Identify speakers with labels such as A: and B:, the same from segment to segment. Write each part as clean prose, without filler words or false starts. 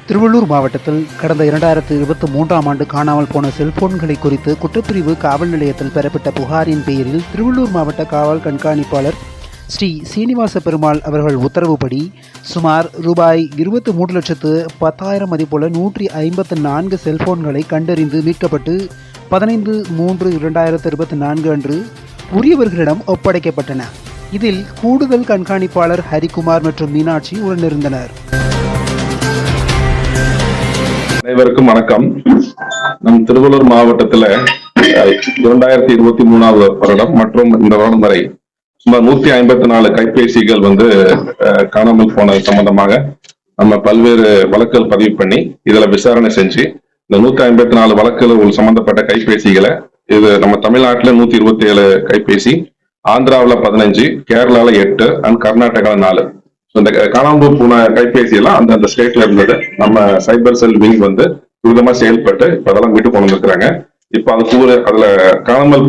A: திருவள்ளூர் மாவட்டத்தில் கடந்த 2023ஆம் ஆண்டு காணாமல் போன செல்போன்களை குறித்து குற்றப்பிரிவு காவல் நிலையத்தில் பெறப்பட்ட புகாரின் பெயரில் திருவள்ளூர் மாவட்ட காவல் கண்காணிப்பாளர் ஸ்ரீ சீனிவாச பெருமாள் அவர்கள் உத்தரவுப்படி சுமார் ரூபாய் 23,10,000 மதிப்புள்ள 154 செல்போன்களை கண்டறிந்து மீட்கப்பட்டு 15/3/2024 அன்று உரியவர்களிடம் ஒப்படைக்கப்பட்டன. இதில் கூடுதல் கண்காணிப்பாளர் ஹரிகுமார் மற்றும் மீனாட்சி உடனிருந்தனர்.
B: அனைவருக்கும் வணக்கம். நம் திருவள்ளூர் மாவட்டத்துல 2023 வருடம் மற்றும் இந்த வருடம் வரை சுமார் 154 கைபேசிகள் காணாமல் போன சம்பந்தமாக நம்ம பல்வேறு வழக்குகள் பதிவு பண்ணி இதுல விசாரணை செஞ்சு இந்த 154 வழக்குகள் சம்பந்தப்பட்ட கைபேசிகளை இது நம்ம தமிழ்நாட்டுல 127 கைபேசி, ஆந்திராவில் 15, கேரளால 8 அண்ட் கர்நாடகால 4. இந்த காணாமல் போன கைபேசி எல்லாம் அந்த ஸ்டேட்ல இருந்தது. நம்ம சைபர் செல் விங் துரிதமா செயல்பட்டு இப்ப அதெல்லாம் வீட்டு கொண்டு வந்திருக்கிறாங்க. இப்ப அதுல காணாமல்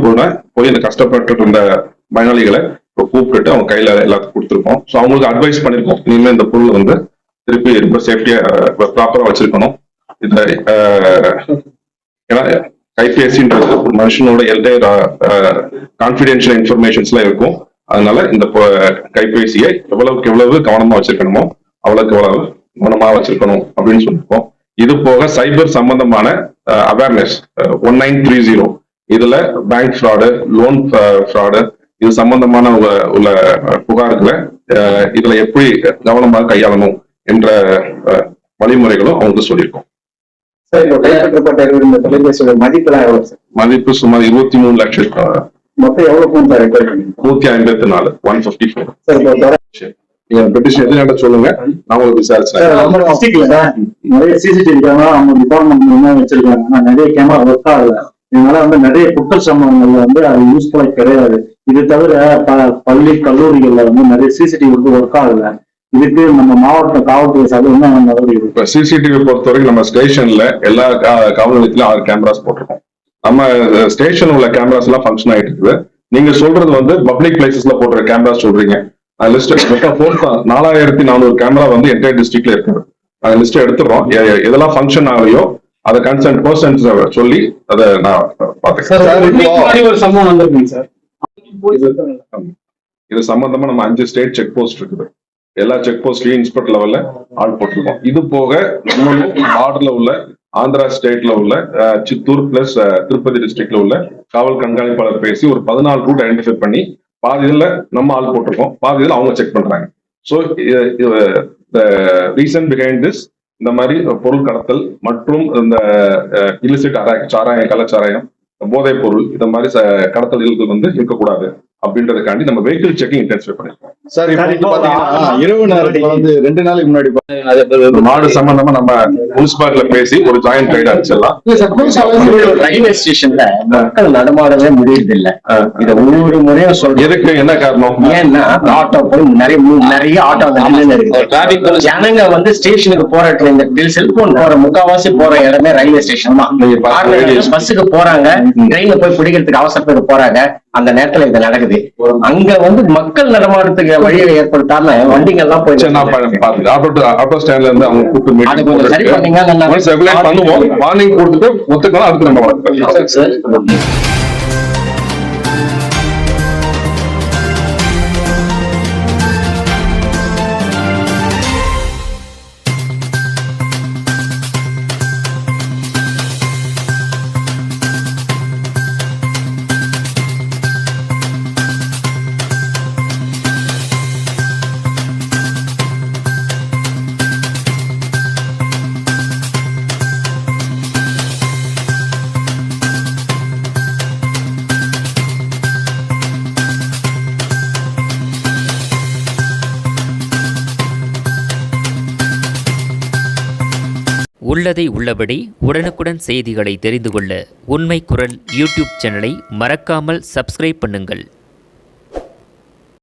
B: போய் இந்த கஷ்டப்பட்டு இருந்த பயனாளிகளை இப்ப கூப்பிட்டு அவங்க கையில எல்லாத்துக்கும் கொடுத்துருக்கோம். ஸோ அவங்களுக்கு அட்வைஸ் பண்ணிருக்கோம், இனிமே இந்த பொருள் திருப்பி ரொம்ப சேஃப்டியா ப்ராப்பரா வச்சிருக்கணும். இந்த ஏன்னா கைபேசின்றது ஒரு மனுஷனோட எல்டையர் கான்பிடென்ஷியல் இன்ஃபர்மேஷன்ஸ் எல்லாம் இருக்கும். அதனால இந்த கைபேசியை எவ்வளவுக்கு எவ்வளவு கவனமா வச்சிருக்கணுமோ அவ்வளவுக்கு எவ்வளவு கவனமா வச்சிருக்கணும் அப்படின்னு சொல்லியிருக்கோம். இது போக சைபர் சம்பந்தமான அவேர்னஸ் 1930 இதுல பேங்க் ஃப்ராடு, லோன் ஃப்ராடு இது சம்பந்தமான உள்ள புகார்களை இதுல எப்படி கவனமாக கையாளணும் என்ற வழிமுறைகளும் அவங்களுக்கு சொல்லியிருக்கோம். மதிப்பு சுமார் 23 லட்சம்.
C: மொத்தம் எவ்வளவு போன் சார்?
B: 154 154. பெட்டிஷன் எது சொல்லுங்க, நான் உங்களுக்கு விசாரிச்சேன்.
C: நிறைய சிசிடிவி கேமரா அவங்க டிபார்ட்மெண்ட் வச்சிருக்காங்க, நிறைய கேமரா ஒர்க் ஆகல. இதனால நிறைய குற்ற சம்பவங்கள்ல அது யூஸ்ஃபுல்லா கிடையாது. இது தவிர பள்ளி கல்லூரிகள்ல நிறைய சிசிடிவி ஒர்க் ஆகல. இதுக்கு நம்ம மாவட்ட காவல்துறை சார்பில் என்ன நடவடிக்கை?
B: சிசிடிவி பொறுத்தவரைக்கும் நம்ம ஸ்டேஷன்ல எல்லா காவல் நிலையத்திலும் 6 கேமராஸ் போட்டிருக்கோம். நம்ம ஸ்டேஷன் உள்ள கேமராஸ் எல்லாம் ஃபங்க்ஷன் ஆயிட்டு இருக்குது. நீங்க சொல்றது பப்ளிக் பிளேசஸ்ல போடுற கேமராஸ் சொல்றீங்க. லிஸ்ட் 4400 கேமரா என்டையர் டிஸ்ட்ரிக்ட்ல இருக்கு. அந்த லிஸ்ட் எடுத்துறோம். எதெல்லாம் ஃபங்க்ஷன் ஆகலையோ அதை கன்சர்ன் பர்சன்ஸ் சொல்லி அதை நான் பாத்துக்கிறேன்.
C: ஒரு சம்பவம் வந்திருக்குங்க சார்.
B: இது சம்பந்தமா நம்ம 5 ஸ்டேட் செக் போஸ்ட் இருக்குது. எல்லா செக் போஸ்ட்லயும் இன்ஸ்பெக்டர் லெவல்ல ஆள் போட்டிருக்கோம். இது போக பார்டர்ல உள்ள ஆந்திரா ஸ்டேட்ல உள்ள சித்தூர் பிளஸ் திருப்பதி டிஸ்ட்ரிக்ட்ல உள்ள காவல் கண்காணிப்பாளர் பேசி ஒரு 14 ரூட் ஐடென்டிஃபை பண்ணி பாதி இதுல நம்ம ஆள் போட்டிருக்கோம், பாதி இதுல அவங்க செக் பண்றாங்க. ஸோ ரீசன் பிஹைண்ட் திஸ் இந்த மாதிரி பொருள் கடத்தல் மற்றும் இந்த இல்லிசிட் சாராயம், கள்ளச்சாராயம், போதைப் பொருள் இந்த மாதிரி கடத்தல்கள் இருக்கக்கூடாது அப்படின்றதுக்காண்டி நம்ம வெஹிக்கிள் செக்கிங் இன்டென்சிஃபை பண்ணிருக்கோம்.
C: சார் இப்போ பாத்தீங்கன்னா இரவு நேரத்துல 2 நாளைக்கு முன்னாடி
B: மாடு சம்பந்தமா நம்ம முனிசிபாலிட்டில பேசி ஒரு ஜாயிண்ட் ரைடு அடிச்சிடலாம்.
D: ரயில்வே ஸ்டேஷன்ல மக்கள் நடமாடவே முடியறது இல்ல. இத ஒவ்வொரு முறையும் சொல்றேன்.
B: எதுக்கு, என்ன காரணம்?
D: ஏன்னா ஆட்டோ போய் நிறைய ஆட்டோ இருக்கு. ஜனங்க ஸ்டேஷனுக்கு போற ட்ரெயின் செல்போன் போற முக்காவாசி போற இடமே ரயில்வே ஸ்டேஷன் தான். பஸ்ஸுக்கு போறாங்க, ட்ரெயின்ல போய் பிடிக்கிறதுக்கு அவசரத்துக்கு போறாங்க. அந்த நேரத்துல இது நடக்குது. அங்க மக்கள் நடமாட்டத்துக்கு வழியை ஏற்படுத்தாம வண்டிங்க எல்லாம் போய்
B: ஆட்டோ ஸ்டாண்ட்ல இருந்து அவங்க கூப்பிட்டு
D: சரி பண்ணீங்க
B: பண்ணுவோம். வார்னிங் கொடுத்துட்டு ஒத்துக்கலாம். அதுக்கு நம்ம
E: உள்ளதை உள்ளபடி உடனுக்குடன் செய்திகளை தெரிந்து கொள்ள உண்மை குரல் யூடியூப் சேனலை மறக்காமல் சப்ஸ்கிரைப் பண்ணுங்கள்.